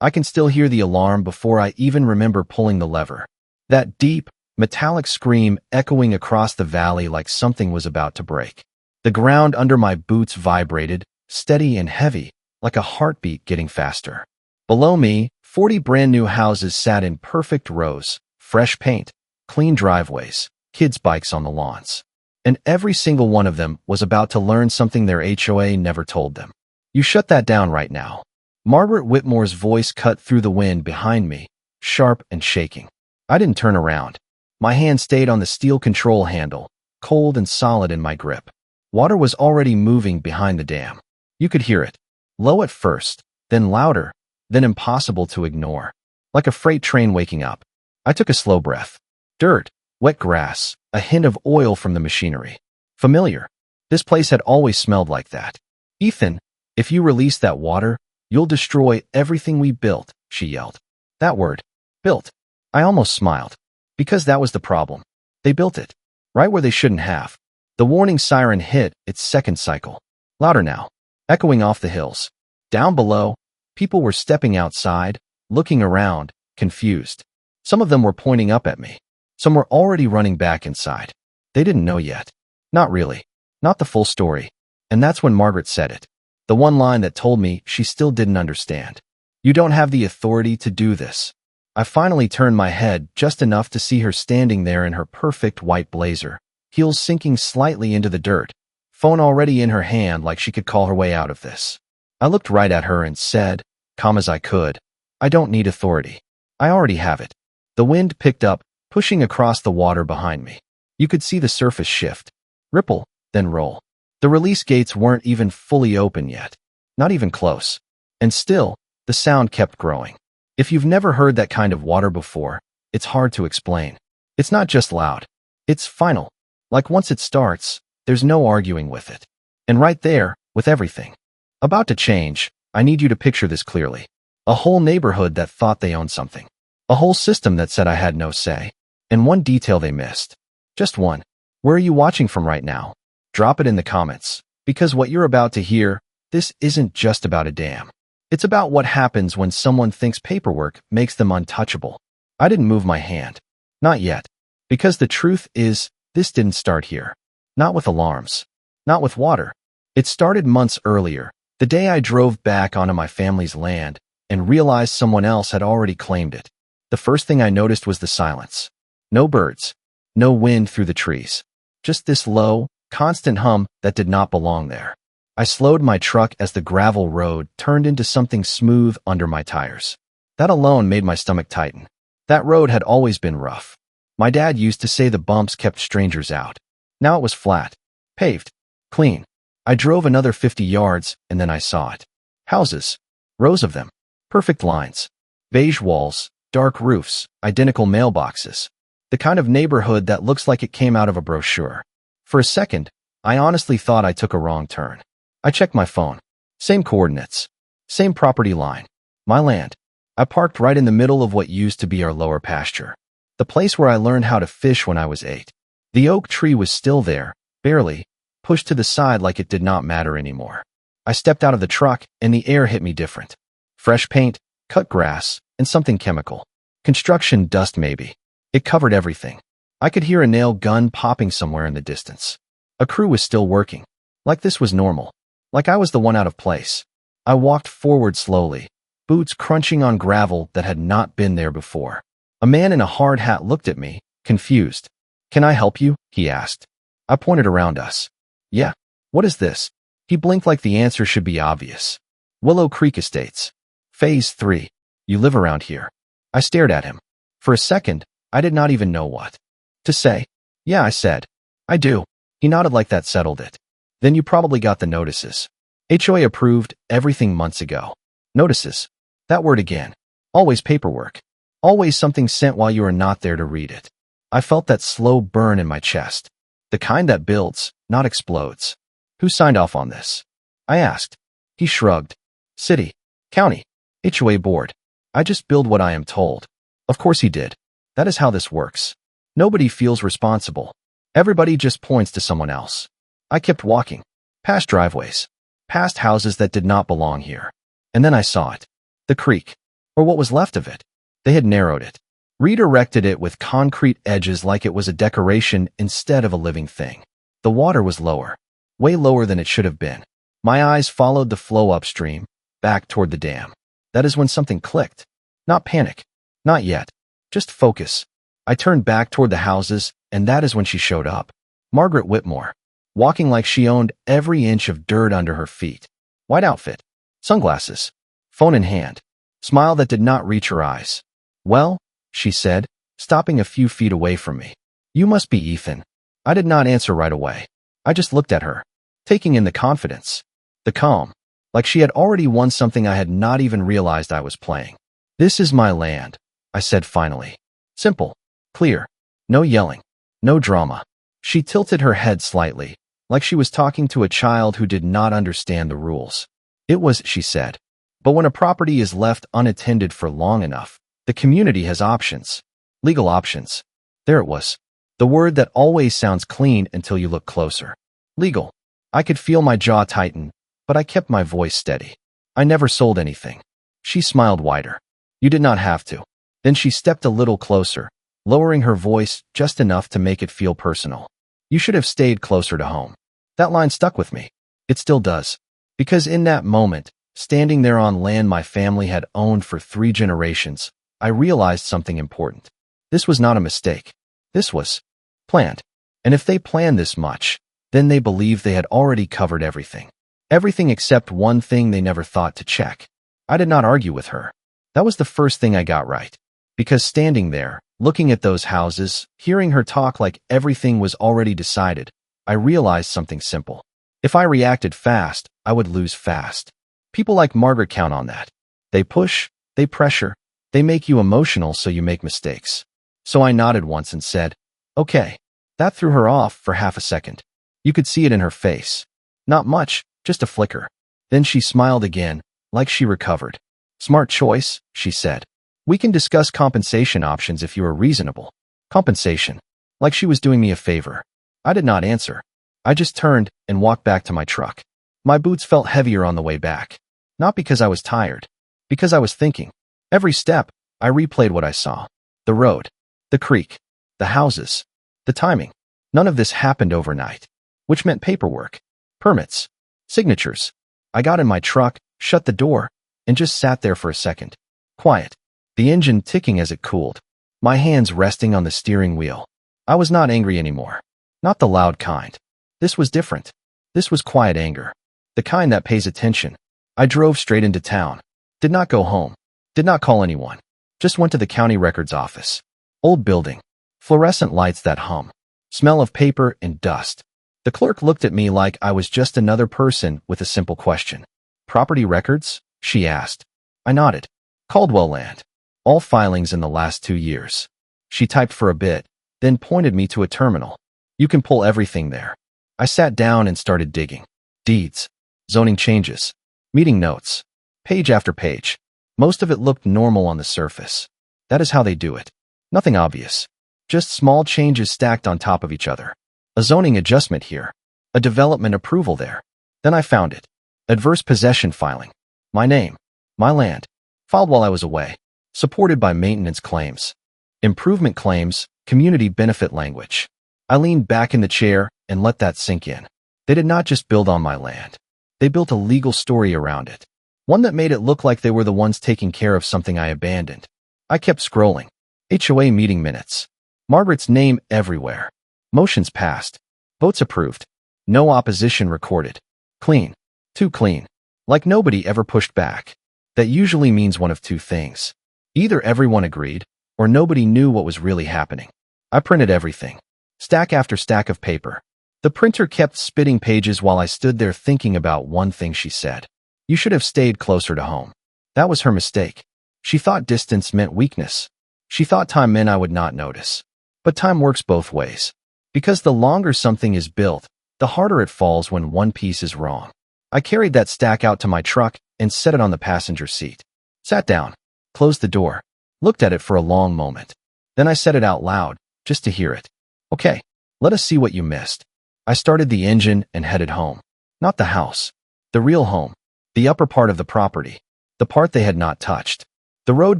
I can still hear the alarm before I even remember pulling the lever. That deep, metallic scream echoing across the valley like something was about to break. The ground under my boots vibrated, steady and heavy, like a heartbeat getting faster. Below me, 40 brand-new houses sat in perfect rows, fresh paint, clean driveways, kids' bikes on the lawns. And every single one of them was about to learn something their HOA never told them. You shut that down right now. Margaret Whitmore's voice cut through the wind behind me, sharp and shaking. I didn't turn around. My hand stayed on the steel control handle, cold and solid in my grip. Water was already moving behind the dam. You could hear it. Low at first, then louder, then impossible to ignore. Like a freight train waking up. I took a slow breath. Dirt, wet grass, a hint of oil from the machinery. Familiar. This place had always smelled like that. Ethan, if you release that water, you'll destroy everything we built, she yelled. That word. Built. I almost smiled. Because that was the problem. They built it. Right where they shouldn't have. The warning siren hit its second cycle. Louder now. Echoing off the hills. Down below, people were stepping outside, looking around, confused. Some of them were pointing up at me. Some were already running back inside. They didn't know yet. Not really. Not the full story. And that's when Margaret said it. The one line that told me she still didn't understand. You don't have the authority to do this. I finally turned my head just enough to see her standing there in her perfect white blazer, heels sinking slightly into the dirt, phone already in her hand like she could call her way out of this. I looked right at her and said, calm as I could, I don't need authority. I already have it. The wind picked up, pushing across the water behind me. You could see the surface shift, ripple, then roll. The release gates weren't even fully open yet. Not even close. And still, the sound kept growing. If you've never heard that kind of water before, it's hard to explain. It's not just loud. It's final. Like once it starts, there's no arguing with it. And right there, with everything about to change, I need you to picture this clearly. A whole neighborhood that thought they owned something. A whole system that said I had no say. And one detail they missed. Just one. Where are you watching from right now? Drop it in the comments. Because what you're about to hear, this isn't just about a dam. It's about what happens when someone thinks paperwork makes them untouchable. I didn't move my hand. Not yet. Because the truth is, this didn't start here. Not with alarms. Not with water. It started months earlier, the day I drove back onto my family's land and realized someone else had already claimed it. The first thing I noticed was the silence. No birds. No wind through the trees. Just this low, constant hum that did not belong there. I slowed my truck as the gravel road turned into something smooth under my tires. That alone made my stomach tighten. That road had always been rough. My dad used to say the bumps kept strangers out. Now it was flat, paved, clean. I drove another 50 yards and then I saw it. Houses. Rows of them. Perfect lines. Beige walls, dark roofs, identical mailboxes. The kind of neighborhood that looks like it came out of a brochure. For a second, I honestly thought I took a wrong turn. I checked my phone. Same coordinates. Same property line. My land. I parked right in the middle of what used to be our lower pasture. The place where I learned how to fish when I was 8. The oak tree was still there, barely, pushed to the side like it did not matter anymore. I stepped out of the truck and the air hit me different. Fresh paint, cut grass, and something chemical. Construction dust maybe. It covered everything. I could hear a nail gun popping somewhere in the distance. A crew was still working. Like this was normal. Like I was the one out of place. I walked forward slowly, boots crunching on gravel that had not been there before. A man in a hard hat looked at me, confused. Can I help you? He asked. I pointed around us. Yeah. What is this? He blinked like the answer should be obvious. Willow Creek Estates. Phase 3. You live around here. I stared at him. For a second, I did not even know what to say. Yeah, I said. I do. He nodded like that settled it. Then you probably got the notices. HOA approved everything months ago. Notices. That word again. Always paperwork. Always something sent while you are not there to read it. I felt that slow burn in my chest. The kind that builds, not explodes. Who signed off on this? I asked. He shrugged. City. County. HOA board. I just build what I am told. Of course he did. That is how this works. Nobody feels responsible. Everybody just points to someone else. I kept walking. Past driveways. Past houses that did not belong here. And then I saw it. The creek. or what was left of it. They had narrowed it, redirected it with concrete edges like it was a decoration instead of a living thing. The water was lower, way lower than it should have been. My eyes followed the flow upstream, back toward the dam. That is when something clicked. Not panic. Not yet. Just focus. I turned back toward the houses, and that is when she showed up. Margaret Whitmore, walking like she owned every inch of dirt under her feet. White outfit, sunglasses, phone in hand, smile that did not reach her eyes. "Well," she said, stopping a few feet away from me. "You must be Ethan." I did not answer right away. I just looked at her, taking in the confidence, the calm, like she had already won something I had not even realized I was playing. "This is my land," I said finally. Simple, clear, no yelling, no drama. She tilted her head slightly, like she was talking to a child who did not understand the rules. "It was," she said. "But when a property is left unattended for long enough, the community has options. Legal options." There it was. The word that always sounds clean until you look closer. Legal. I could feel my jaw tighten, but I kept my voice steady. "I never sold anything." She smiled wider. "You did not have to." Then she stepped a little closer, lowering her voice just enough to make it feel personal. "You should have stayed closer to home." That line stuck with me. It still does. Because in that moment, standing there on land my family had owned for 3 generations, I realized something important. This was not a mistake. This was planned. And if they planned this much, then they believed they had already covered everything. Everything except one thing they never thought to check. I did not argue with her. That was the first thing I got right. Because standing there, looking at those houses, hearing her talk like everything was already decided, I realized something simple. If I reacted fast, I would lose fast. People like Margaret count on that. They push, they pressure, they make you emotional so you make mistakes. So I nodded once and said, "Okay." That threw her off for half a second. You could see it in her face. Not much, just a flicker. Then she smiled again, like she recovered. "Smart choice," she said. "We can discuss compensation options if you are reasonable." Compensation. Like she was doing me a favor. I did not answer. I just turned and walked back to my truck. My boots felt heavier on the way back. Not because I was tired. Because I was thinking. Every step, I replayed what I saw. The road. The creek. The houses. The timing. None of this happened overnight. Which meant paperwork. Permits. Signatures. I got in my truck, shut the door, and just sat there for a second. Quiet. The engine ticking as it cooled. My hands resting on the steering wheel. I was not angry anymore. Not the loud kind. This was different. This was quiet anger. The kind that pays attention. I drove straight into town. Did not go home. Did not call anyone. Just went to the county records office. Old building. Fluorescent lights that hum. Smell of paper and dust. The clerk looked at me like I was just another person with a simple question. "Property records?" she asked. I nodded. "Caldwell land. All filings in the last 2 years." She typed for a bit, then pointed me to a terminal. "You can pull everything there." I sat down and started digging. Deeds. Zoning changes. Meeting notes. Page after page. Most of it looked normal on the surface. That is how they do it. Nothing obvious. Just small changes stacked on top of each other. A zoning adjustment here. A development approval there. Then I found it. Adverse possession filing. My name. My land. Filed while I was away. Supported by maintenance claims. Improvement claims. Community benefit language. I leaned back in the chair and let that sink in. They did not just build on my land. They built a legal story around it. One that made it look like they were the ones taking care of something I abandoned. I kept scrolling. HOA meeting minutes. Margaret's name everywhere. Motions passed. Votes approved. No opposition recorded. Clean. Too clean. Like nobody ever pushed back. That usually means one of two things. Either everyone agreed, or nobody knew what was really happening. I printed everything. Stack after stack of paper. The printer kept spitting pages while I stood there thinking about one thing she said. "You should have stayed closer to home." That was her mistake. She thought distance meant weakness. She thought time meant I would not notice. But time works both ways. Because the longer something is built, the harder it falls when one piece is wrong. I carried that stack out to my truck and set it on the passenger seat. Sat down, closed the door, looked at it for a long moment. Then I said it out loud, just to hear it. "Okay, let us see what you missed." I started the engine and headed home. Not the house. The real home. The upper part of the property. The part they had not touched. The road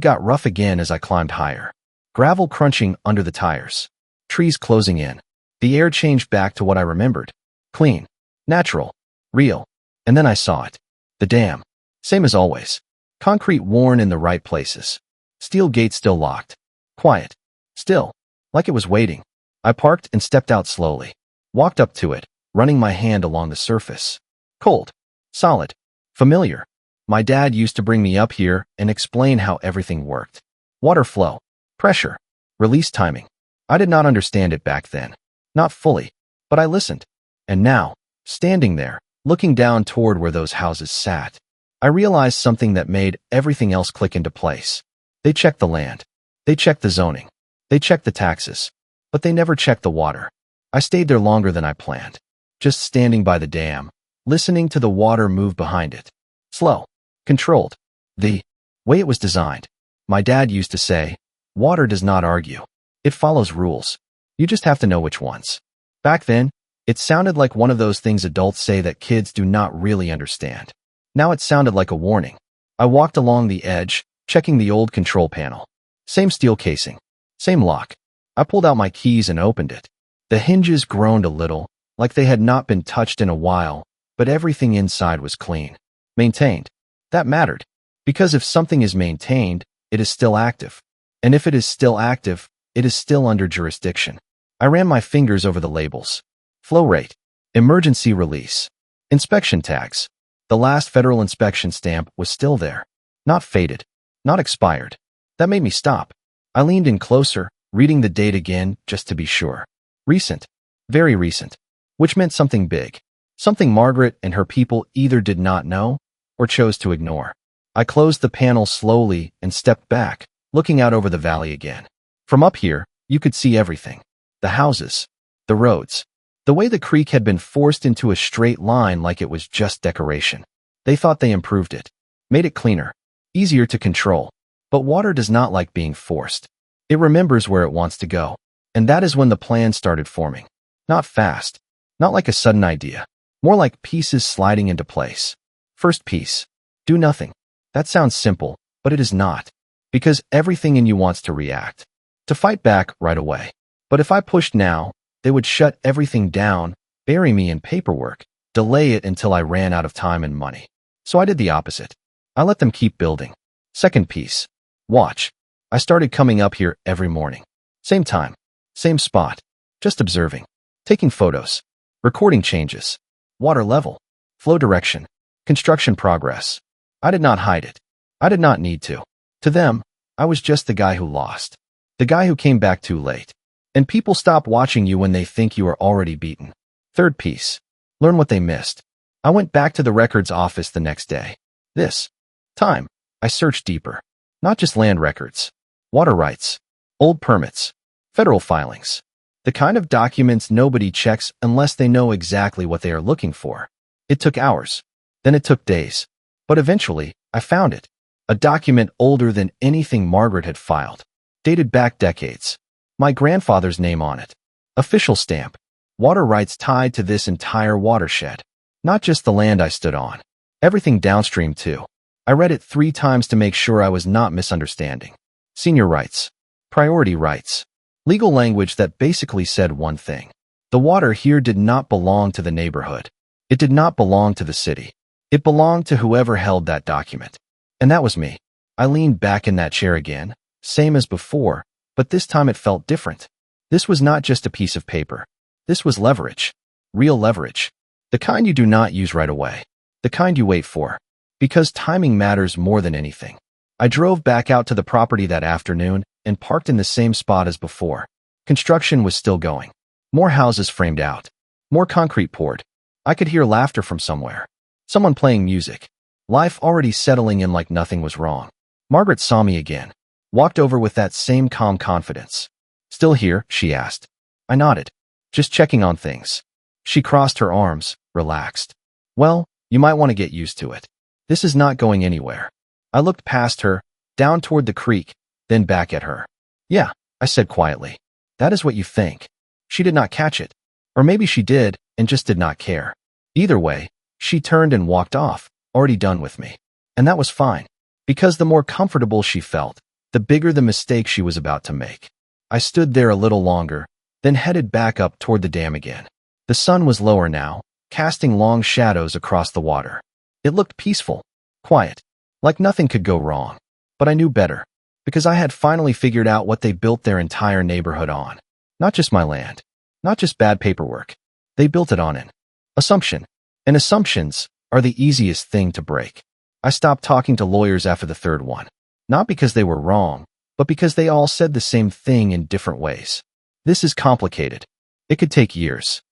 got rough again as I climbed higher. Gravel crunching under the tires. Trees closing in. The air changed back to what I remembered. Clean. Natural. Real. And then I saw it. The dam. Same as always. Concrete worn in the right places. Steel gate still locked. Quiet. Still. Like it was waiting. I parked and stepped out slowly. Walked up to it, running my hand along the surface. Cold. Solid. Familiar. My dad used to bring me up here and explain how everything worked. Water flow. Pressure. Release timing. I did not understand it back then. Not fully. But I listened. And now, standing there, looking down toward where those houses sat, I realized something that made everything else click into place. They checked the land. They checked the zoning. They checked the taxes. But they never checked the water. I stayed there longer than I planned. Just standing by the dam, listening to the water move behind it. Slow. Controlled. The way it was designed. My dad used to say, water does not argue. It follows rules. You just have to know which ones. Back then, it sounded like one of those things adults say that kids do not really understand. Now it sounded like a warning. I walked along the edge, checking the old control panel. Same steel casing. Same lock. I pulled out my keys and opened it. The hinges groaned a little, like they had not been touched in a while, but everything inside was clean. Maintained. That mattered. Because if something is maintained, it is still active. And if it is still active, it is still under jurisdiction. I ran my fingers over the labels. Flow rate. Emergency release. Inspection tags. The last federal inspection stamp was still there. Not faded. Not expired. That made me stop. I leaned in closer, reading the date again, just to be sure. Recent. Very recent. Which meant something big. Something Margaret and her people either did not know or chose to ignore. I closed the panel slowly and stepped back, looking out over the valley again. From up here, you could see everything. The houses. The roads. The way the creek had been forced into a straight line like it was just decoration. They thought they improved it. Made it cleaner. Easier to control. But water does not like being forced. It remembers where it wants to go. And that is when the plan started forming. Not fast. Not like a sudden idea. More like pieces sliding into place. First piece. Do nothing. That sounds simple, but it is not. Because everything in you wants to react. To fight back right away. But if I pushed now, they would shut everything down, bury me in paperwork, delay it until I ran out of time and money. So I did the opposite. I let them keep building. Second piece. Watch. I started coming up here every morning. Same time. Same spot. Just observing. Taking photos. Recording changes. Water level. Flow direction. Construction progress. I did not hide it. I did not need to. To them, I was just the guy who lost. The guy who came back too late. And people stop watching you when they think you are already beaten. Third piece. Learn what they missed. I went back to the records office the next day. This time, I searched deeper. Not just land records. Water rights. Old permits. Federal filings. The kind of documents nobody checks unless they know exactly what they are looking for. It took hours. Then it took days. But eventually, I found it. A document older than anything Margaret had filed. Dated back decades. My grandfather's name on it. Official stamp. Water rights tied to this entire watershed. Not just the land I stood on. Everything downstream too. I read it 3 times to make sure I was not misunderstanding. Senior rights. Priority rights. Legal language that basically said one thing. The water here did not belong to the neighborhood. It did not belong to the city. It belonged to whoever held that document. And that was me. I leaned back in that chair again, same as before, but this time it felt different. This was not just a piece of paper. This was leverage. Real leverage. The kind you do not use right away. The kind you wait for. Because timing matters more than anything. I drove back out to the property that afternoon and parked in the same spot as before. Construction was still going. More houses framed out. More concrete poured. I could hear laughter from somewhere. Someone playing music. Life already settling in like nothing was wrong. Margaret saw me again. Walked over with that same calm confidence. Still here? She asked. I nodded. Just checking on things. She crossed her arms, relaxed. Well, you might want to get used to it. This is not going anywhere. I looked past her, down toward the creek, then back at her. Yeah, I said quietly. That is what you think. She did not catch it. Or maybe she did, and just did not care. Either way, she turned and walked off, already done with me. And that was fine. Because the more comfortable she felt, the bigger the mistake she was about to make. I stood there a little longer, then headed back up toward the dam again. The sun was lower now, casting long shadows across the water. It looked peaceful, quiet, like nothing could go wrong. But I knew better, because I had finally figured out what they built their entire neighborhood on. Not just my land, not just bad paperwork. They built it on an assumption. And assumptions are the easiest thing to break. I stopped talking to lawyers after the third one. Not because they were wrong, but because they all said the same thing in different ways. This is complicated. It could take years.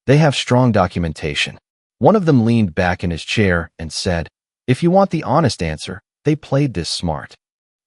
They have strong documentation. One of them leaned back in his chair and said, "If you want the honest answer, they played this smart."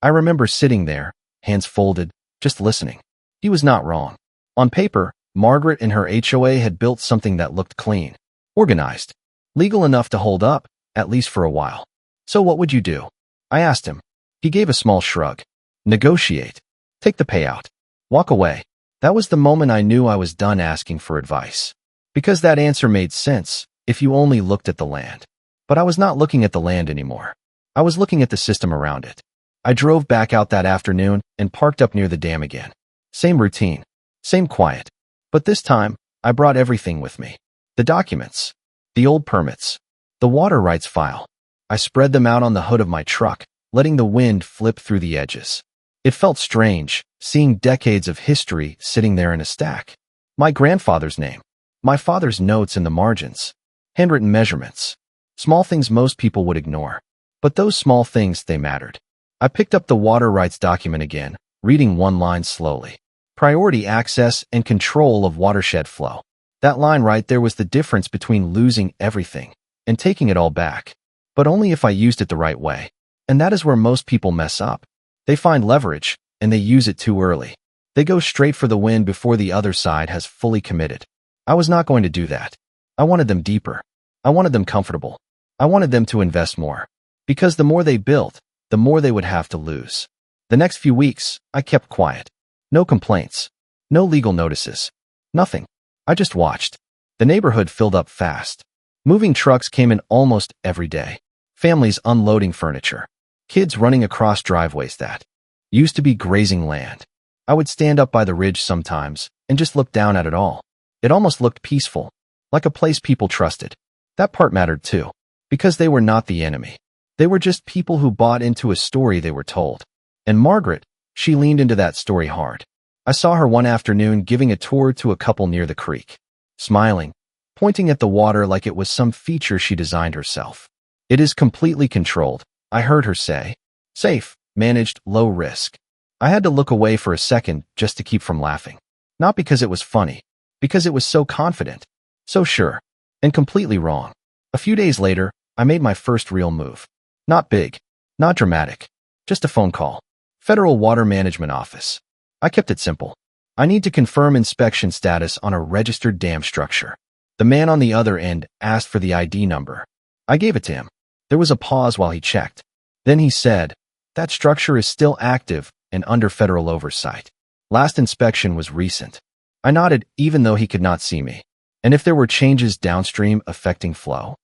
I remember sitting there, hands folded, just listening. He was not wrong. On paper, Margaret and her HOA had built something that looked clean, organized, legal enough to hold up, at least for a while. "So what would you do?" I asked him. He gave a small shrug. "Negotiate. Take the payout. Walk away." That was the moment I knew I was done asking for advice. Because that answer made sense if you only looked at the land. But I was not looking at the land anymore. I was looking at the system around it. I drove back out that afternoon and parked up near the dam again. Same routine, same quiet. But this time, I brought everything with me. The documents, the old permits, the water rights file. I spread them out on the hood of my truck, letting the wind flip through the edges. It felt strange, seeing decades of history sitting there in a stack. My grandfather's name, my father's notes in the margins, handwritten measurements, small things most people would ignore. But those small things, they mattered. I picked up the water rights document again, reading one line slowly. Priority access and control of watershed flow. That line right there was the difference between losing everything and taking it all back. But only if I used it the right way. And that is where most people mess up. They find leverage, and they use it too early. They go straight for the win before the other side has fully committed. I was not going to do that. I wanted them deeper. I wanted them comfortable. I wanted them to invest more. Because the more they built, the more they would have to lose. The next few weeks, I kept quiet. No complaints. No legal notices. Nothing. I just watched. The neighborhood filled up fast. Moving trucks came in almost every day. Families unloading furniture. Kids running across driveways that used to be grazing land. I would stand up by the ridge sometimes and just look down at it all. It almost looked peaceful, like a place people trusted. That part mattered too, because they were not the enemy. They were just people who bought into a story they were told. And Margaret, she leaned into that story hard. I saw her one afternoon giving a tour to a couple near the creek, smiling, pointing at the water like it was some feature she designed herself. "It is completely controlled," I heard her say. "Safe, managed, low risk." I had to look away for a second just to keep from laughing. Not because it was funny, because it was so confident, so sure, and completely wrong. A few days later, I made my first real move. Not big, not dramatic, just a phone call. Federal Water Management Office. I kept it simple. I need to confirm inspection status on a registered dam structure. The man on the other end asked for the ID number. I gave it to him. There was a pause while he checked. Then he said, "That structure is still active and under federal oversight. Last inspection was recent." I nodded even though he could not see me. "And if there were changes downstream affecting flow?"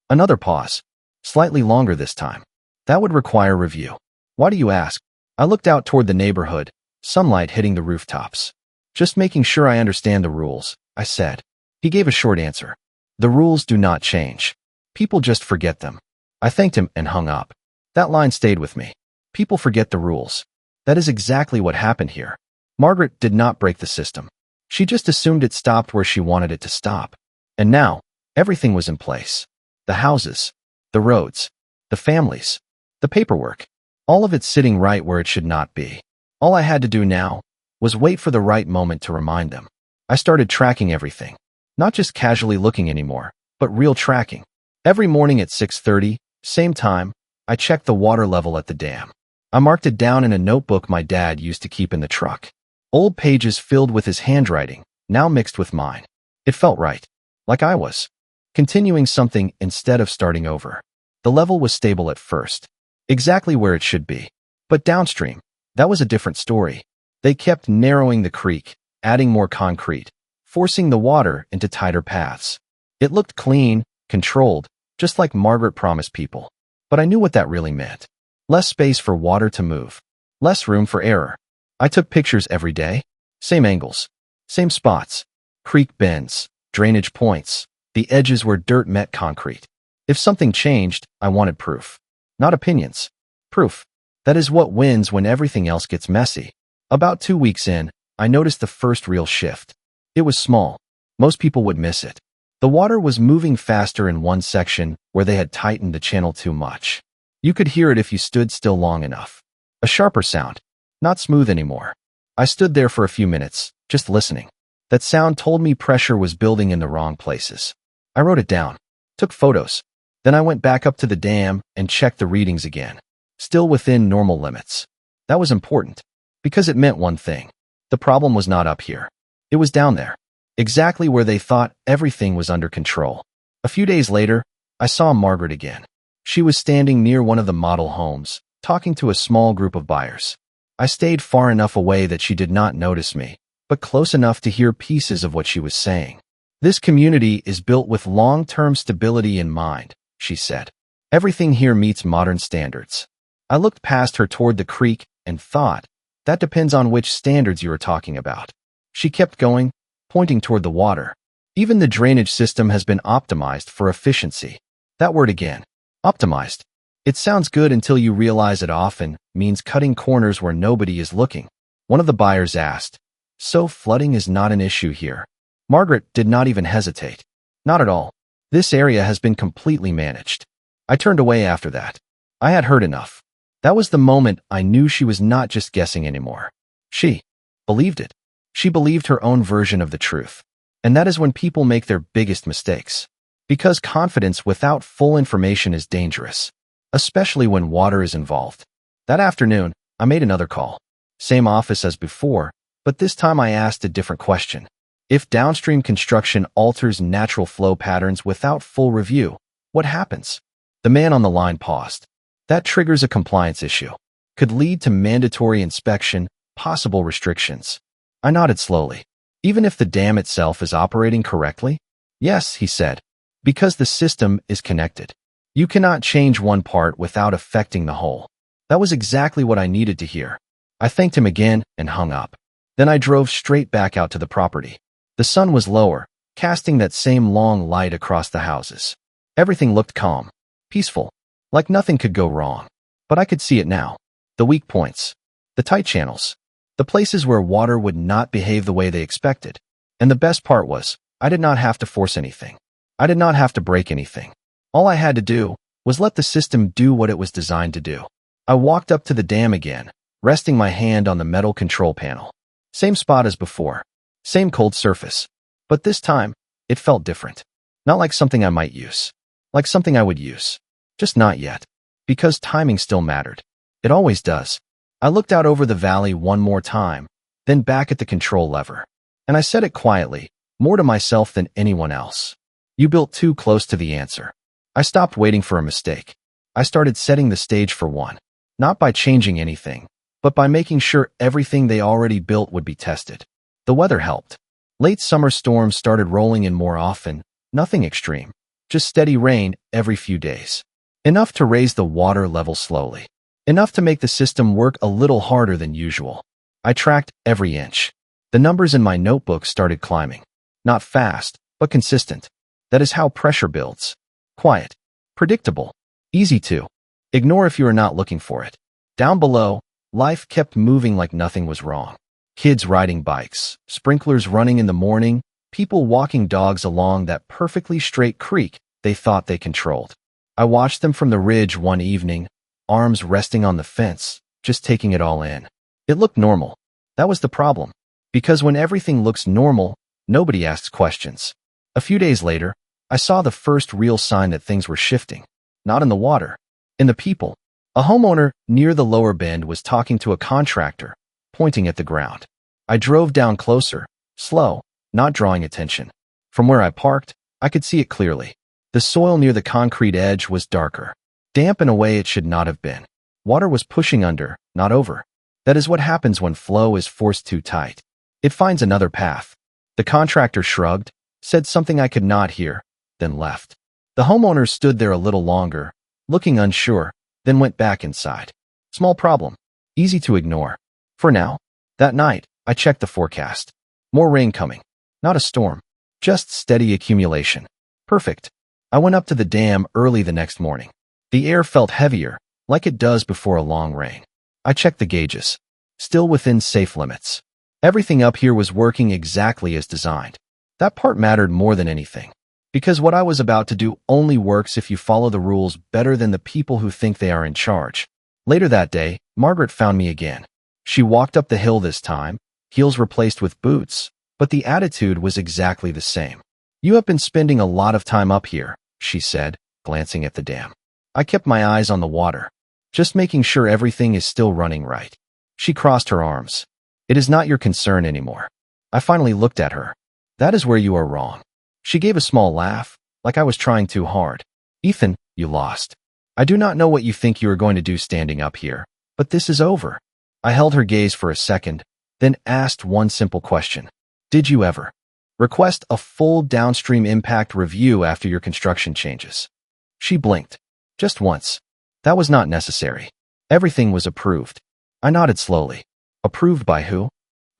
Another pause. Slightly longer this time. "That would require review." "Why do you ask?" I looked out toward the neighborhood, sunlight hitting the rooftops. "Just making sure I understand the rules," I said. He gave a short answer. "The rules do not change. People just forget them." I thanked him and hung up. That line stayed with me. People forget the rules. That is exactly what happened here. Margaret did not break the system. She just assumed it stopped where she wanted it to stop. And now, everything was in place. The houses, the roads, the families, the paperwork, all of it sitting right where it should not be. All I had to do now was wait for the right moment to remind them. I started tracking everything. Not just casually looking anymore, but real tracking. Every morning at 6:30, same time, I checked the water level at the dam. I marked it down in a notebook my dad used to keep in the truck. Old pages filled with his handwriting, now mixed with mine. It felt right. Like I was continuing something instead of starting over. The level was stable at first. Exactly where it should be. But downstream, that was a different story. They kept narrowing the creek, adding more concrete, forcing the water into tighter paths. It looked clean, controlled, just like Margaret promised people. But I knew what that really meant. Less space for water to move. Less room for error. I took pictures every day. Same angles. Same spots. Creek bends. Drainage points. The edges where dirt met concrete. If something changed, I wanted proof. Not opinions. Proof. That is what wins when everything else gets messy. About 2 weeks in, I noticed the first real shift. It was small. Most people would miss it. The water was moving faster in one section where they had tightened the channel too much. You could hear it if you stood still long enough. A sharper sound. Not smooth anymore. I stood there for a few minutes, just listening. That sound told me pressure was building in the wrong places. I wrote it down. Took photos. Then I went back up to the dam and checked the readings again. Still within normal limits. That was important. Because it meant one thing. The problem was not up here. It was down there. Exactly where they thought everything was under control. A few days later, I saw Margaret again. She was standing near one of the model homes, talking to a small group of buyers. I stayed far enough away that she did not notice me, but close enough to hear pieces of what she was saying. This community is built with long-term stability in mind, she said. Everything here meets modern standards. I looked past her toward the creek and thought, that depends on which standards you are talking about. She kept going, pointing toward the water. Even the drainage system has been optimized for efficiency. That word again. Optimized. It sounds good until you realize it often means cutting corners where nobody is looking. One of the buyers asked, "So flooding is not an issue here?" Margaret did not even hesitate. "Not at all. This area has been completely managed." I turned away after that. I had heard enough. That was the moment I knew she was not just guessing anymore. She believed it. She believed her own version of the truth. And that is when people make their biggest mistakes. Because confidence without full information is dangerous, especially when water is involved. That afternoon, I made another call. Same office as before, but this time I asked a different question. If downstream construction alters natural flow patterns without full review, what happens? The man on the line paused. That triggers a compliance issue. Could lead to mandatory inspection, possible restrictions. I nodded slowly. Even if the dam itself is operating correctly? Yes, he said. Because the system is connected. You cannot change one part without affecting the whole. That was exactly what I needed to hear. I thanked him again and hung up. Then I drove straight back out to the property. The sun was lower, casting that same long light across the houses. Everything looked calm, peaceful, like nothing could go wrong. But I could see it now. The weak points. The tight channels. The places where water would not behave the way they expected. And the best part was, I did not have to force anything. I did not have to break anything. All I had to do was let the system do what it was designed to do. I walked up to the dam again, resting my hand on the metal control panel. Same spot as before. Same cold surface. But this time, it felt different. Not like something I might use. Like something I would use. Just not yet. Because timing still mattered. It always does. I looked out over the valley one more time, then back at the control lever. And I said it quietly, more to myself than anyone else. You built too close to the answer. I stopped waiting for a mistake. I started setting the stage for one. Not by changing anything, but by making sure everything they already built would be tested. The weather helped. Late summer storms started rolling in more often, nothing extreme. Just steady rain every few days. Enough to raise the water level slowly. Enough to make the system work a little harder than usual. I tracked every inch. The numbers in my notebook started climbing. Not fast, but consistent. That is how pressure builds. Quiet. Predictable. Easy to ignore if you are not looking for it. Down below, life kept moving like nothing was wrong. Kids riding bikes, sprinklers running in the morning, people walking dogs along that perfectly straight creek they thought they controlled. I watched them from the ridge one evening, arms resting on the fence, just taking it all in. It looked normal. That was the problem. Because when everything looks normal, nobody asks questions. A few days later, I saw the first real sign that things were shifting. Not in the water. In the people. A homeowner near the lower bend was talking to a contractor, pointing at the ground. I drove down closer, slow, not drawing attention. From where I parked, I could see it clearly. The soil near the concrete edge was darker. Damp in a way it should not have been. Water was pushing under, not over. That is what happens when flow is forced too tight. It finds another path. The contractor shrugged, said something I could not hear, then left. The homeowner stood there a little longer, looking unsure, then went back inside. Small problem. Easy to ignore. For now. That night, I checked the forecast. More rain coming. Not a storm. Just steady accumulation. Perfect. I went up to the dam early the next morning. The air felt heavier, like it does before a long rain. I checked the gauges. Still within safe limits. Everything up here was working exactly as designed. That part mattered more than anything. Because what I was about to do only works if you follow the rules better than the people who think they are in charge. Later that day, Margaret found me again. She walked up the hill this time, heels replaced with boots, but the attitude was exactly the same. You have been spending a lot of time up here, she said, glancing at the dam. I kept my eyes on the water, just making sure everything is still running right. She crossed her arms. It is not your concern anymore. I finally looked at her. That is where you are wrong. She gave a small laugh, like I was trying too hard. Ethan, you lost. I do not know what you think you are going to do standing up here, but this is over. I held her gaze for a second, then asked one simple question. Did you ever request a full downstream impact review after your construction changes? She blinked. Just once. That was not necessary. Everything was approved. I nodded slowly. Approved by who?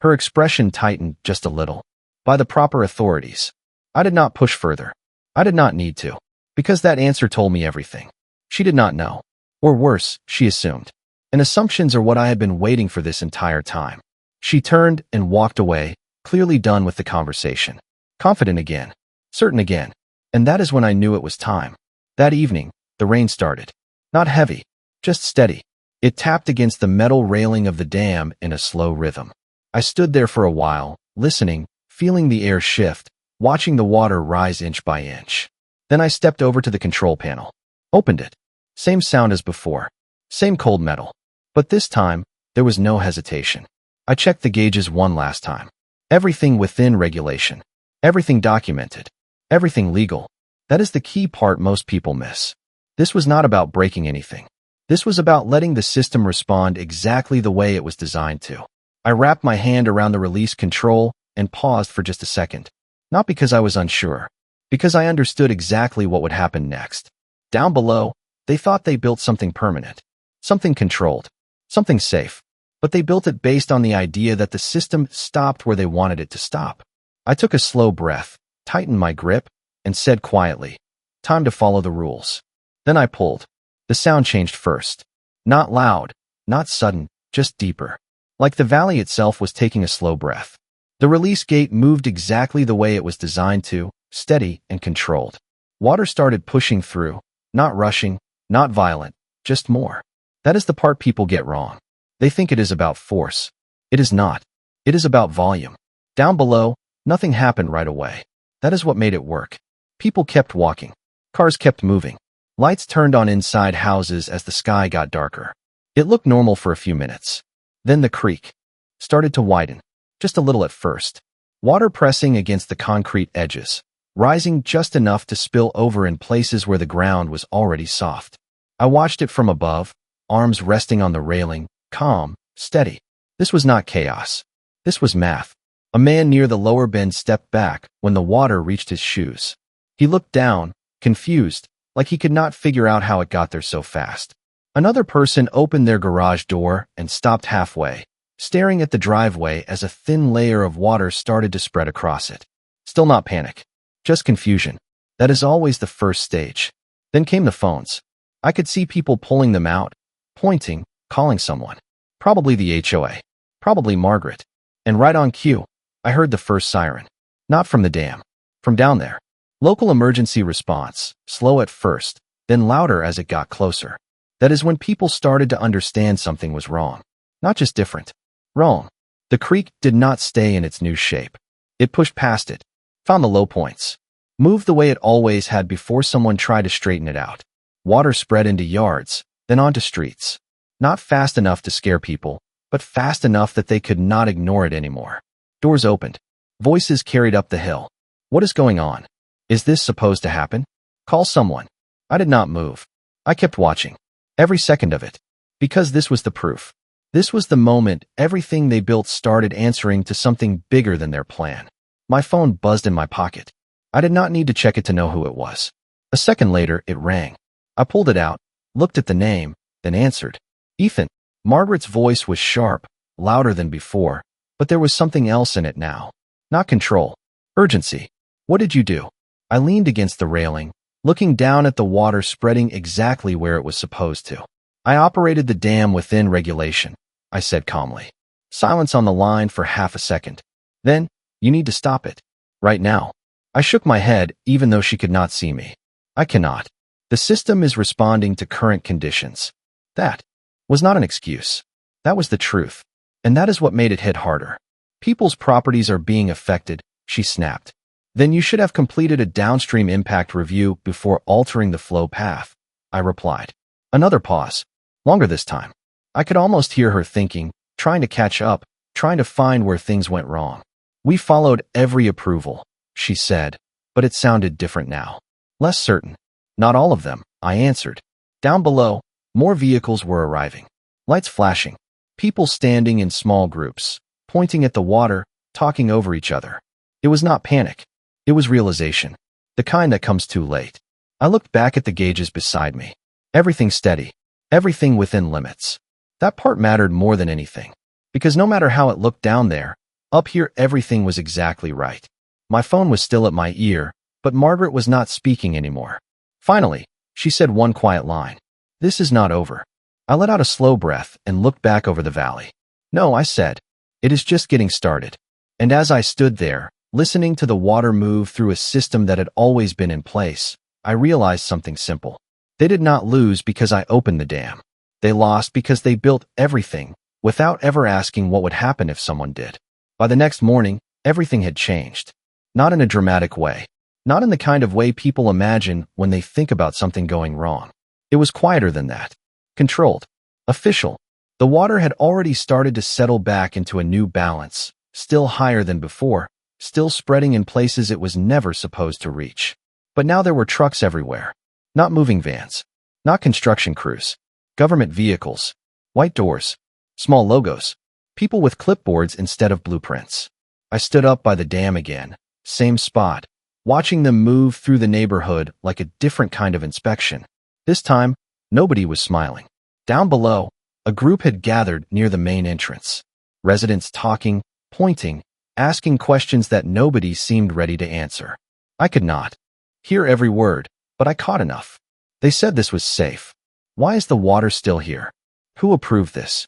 Her expression tightened just a little. By the proper authorities. I did not push further. I did not need to. Because that answer told me everything. She did not know. Or worse, she assumed. And assumptions are what I had been waiting for this entire time. She turned and walked away, clearly done with the conversation. Confident again. Certain again. And that is when I knew it was time. That evening, the rain started. Not heavy. Just steady. It tapped against the metal railing of the dam in a slow rhythm. I stood there for a while, listening, feeling the air shift, watching the water rise inch by inch. Then I stepped over to the control panel. Opened it. Same sound as before. Same cold metal. But this time, there was no hesitation. I checked the gauges one last time. Everything within regulation. Everything documented. Everything legal. That is the key part most people miss. This was not about breaking anything. This was about letting the system respond exactly the way it was designed to. I wrapped my hand around the release control and paused for just a second. Not because I was unsure. Because I understood exactly what would happen next. Down below, they thought they built something permanent. Something controlled. Something safe. But they built it based on the idea that the system stopped where they wanted it to stop. I took a slow breath, tightened my grip, and said quietly, time to follow the rules. Then I pulled. The sound changed first. Not loud, not sudden, just deeper. Like the valley itself was taking a slow breath. The release gate moved exactly the way it was designed to, steady and controlled. Water started pushing through, not rushing, not violent, just more. That is the part people get wrong. They think it is about force. It is not. It is about volume. Down below, nothing happened right away. That is what made it work. People kept walking. Cars kept moving. Lights turned on inside houses as the sky got darker. It looked normal for a few minutes. Then the creek started to widen, just a little at first. Water pressing against the concrete edges, rising just enough to spill over in places where the ground was already soft. I watched it from above, arms resting on the railing, calm, steady. This was not chaos. This was math. A man near the lower bend stepped back when the water reached his shoes. He looked down, confused, like he could not figure out how it got there so fast. Another person opened their garage door and stopped halfway, staring at the driveway as a thin layer of water started to spread across it. Still not panic. Just confusion. That is always the first stage. Then came the phones. I could see people pulling them out, pointing, calling someone. Probably the HOA. Probably Margaret. And right on cue, I heard the first siren. Not from the dam. From down there. Local emergency response, slow at first, then louder as it got closer. That is when people started to understand something was wrong. Not just different. Wrong. The creek did not stay in its new shape. It pushed past it. Found the low points. Moved the way it always had before someone tried to straighten it out. Water spread into yards, then onto streets. Not fast enough to scare people, but fast enough that they could not ignore it anymore. Doors opened. Voices carried up the hill. What is going on? Is this supposed to happen? Call someone. I did not move. I kept watching. Every second of it. Because this was the proof. This was the moment everything they built started answering to something bigger than their plan. My phone buzzed in my pocket. I did not need to check it to know who it was. A second later, it rang. I pulled it out, looked at the name, then answered. Ethan, Margaret's voice was sharp, louder than before, but there was something else in it now. Not control. Urgency. What did you do? I leaned against the railing, looking down at the water spreading exactly where it was supposed to. I operated the dam within regulation, I said calmly. Silence on the line for half a second. Then, you need to stop it. Right now. I shook my head, even though she could not see me. I cannot. The system is responding to current conditions. That was not an excuse. That was the truth. And that is what made it hit harder. People's properties are being affected, she snapped. Then you should have completed a downstream impact review before altering the flow path, I replied. Another pause. Longer this time. I could almost hear her thinking, trying to catch up, trying to find where things went wrong. We followed every approval, she said, but it sounded different now. Less certain. Not all of them, I answered. Down below, more vehicles were arriving. Lights flashing. People standing in small groups, pointing at the water, talking over each other. It was not panic. It was realization. The kind that comes too late. I looked back at the gauges beside me. Everything steady. Everything within limits. That part mattered more than anything. Because no matter how it looked down there, up here everything was exactly right. My phone was still at my ear, but Margaret was not speaking anymore. Finally, she said one quiet line. This is not over. I let out a slow breath and looked back over the valley. No, I said. It is just getting started. And as I stood there, listening to the water move through a system that had always been in place, I realized something simple. They did not lose because I opened the dam. They lost because they built everything without ever asking what would happen if someone did. By the next morning, everything had changed. Not in a dramatic way. Not in the kind of way people imagine when they think about something going wrong. It was quieter than that. Controlled. Official. The water had already started to settle back into a new balance, still higher than before, still spreading in places it was never supposed to reach. But now there were trucks everywhere. Not moving vans. Not construction crews. Government vehicles. White doors. Small logos. People with clipboards instead of blueprints. I stood up by the dam again. Same spot. Watching them move through the neighborhood like a different kind of inspection. This time, nobody was smiling. Down below, a group had gathered near the main entrance. Residents talking, pointing, asking questions that nobody seemed ready to answer. I could not hear every word, but I caught enough. They said this was safe. Why is the water still here? Who approved this?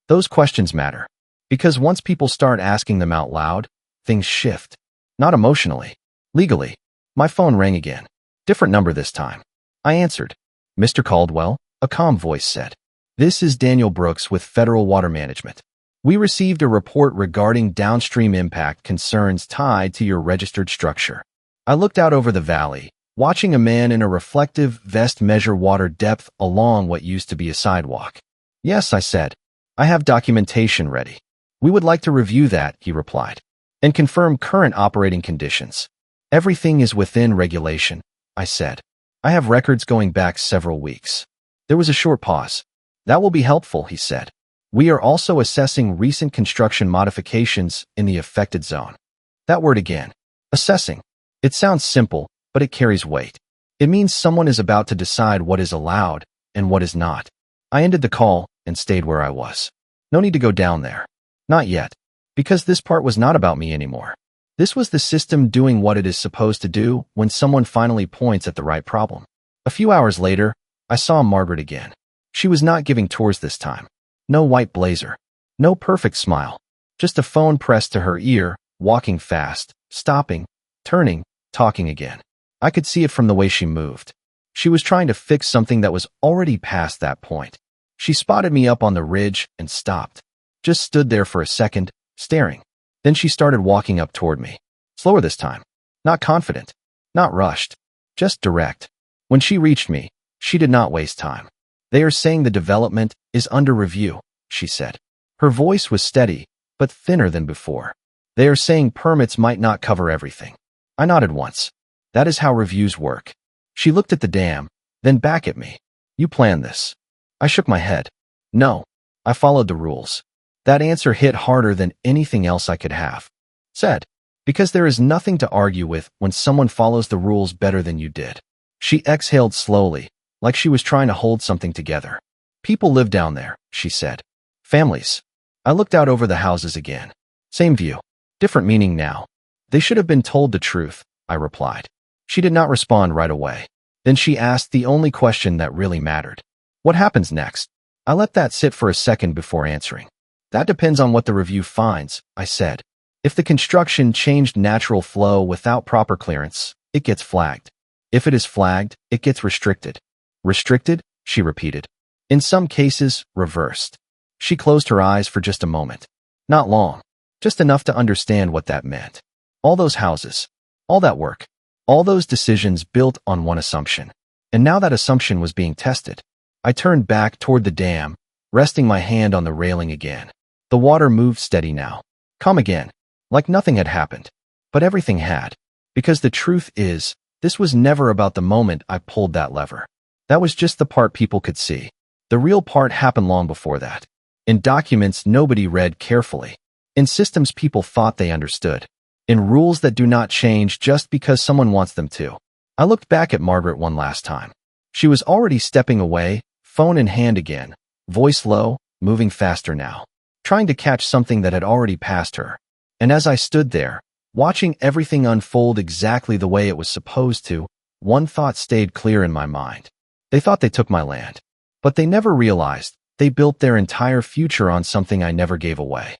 Those questions matter. Because once people start asking them out loud, things shift. Not emotionally. Legally. My phone rang again. Different number this time. I answered. Mr. Caldwell, a calm voice said. This is Daniel Brooks with Federal Water Management. We received a report regarding downstream impact concerns tied to your registered structure. I looked out over the valley, watching a man in a reflective vest measure water depth along what used to be a sidewalk. Yes, I said. I have documentation ready. We would like to review that, he replied, and confirm current operating conditions. Everything is within regulation, I said. I have records going back several weeks. There was a short pause. That will be helpful, he said. We are also assessing recent construction modifications in the affected zone. That word again. Assessing. It sounds simple, but it carries weight. It means someone is about to decide what is allowed and what is not. I ended the call and stayed where I was. No need to go down there. Not yet. Because this part was not about me anymore. This was the system doing what it is supposed to do when someone finally points at the right problem. A few hours later, I saw Margaret again. She was not giving tours this time. No white blazer. No perfect smile. Just a phone pressed to her ear, walking fast, stopping, turning, talking again. I could see it from the way she moved. She was trying to fix something that was already past that point. She spotted me up on the ridge and stopped. Just stood there for a second, staring. Then she started walking up toward me. Slower this time. Not confident. Not rushed. Just direct. When she reached me, she did not waste time. They are saying the development is under review, she said. Her voice was steady, but thinner than before. They are saying permits might not cover everything. I nodded once. That is how reviews work. She looked at the dam, then back at me. You planned this. I shook my head. No, I followed the rules. That answer hit harder than anything else I could have said, because there is nothing to argue with when someone follows the rules better than you did. She exhaled slowly, like she was trying to hold something together. People live down there, she said. Families. I looked out over the houses again. Same view. Different meaning now. They should have been told the truth, I replied. She did not respond right away. Then she asked the only question that really mattered. What happens next? I let that sit for a second before answering. That depends on what the review finds, I said. If the construction changed natural flow without proper clearance, it gets flagged. If it is flagged, it gets restricted. Restricted? She repeated. In some cases, reversed. She closed her eyes for just a moment. Not long. Just enough to understand what that meant. All those houses. All that work. All those decisions built on one assumption. And now that assumption was being tested. I turned back toward the dam, resting my hand on the railing again. The water moved steady now. Calm again. Like nothing had happened. But everything had. Because the truth is, this was never about the moment I pulled that lever. That was just the part people could see. The real part happened long before that. In documents nobody read carefully. In systems people thought they understood. In rules that do not change just because someone wants them to. I looked back at Margaret one last time. She was already stepping away, phone in hand again, voice low, moving faster now, trying to catch something that had already passed her. And as I stood there, watching everything unfold exactly the way it was supposed to, one thought stayed clear in my mind. They thought they took my land. But they never realized they built their entire future on something I never gave away.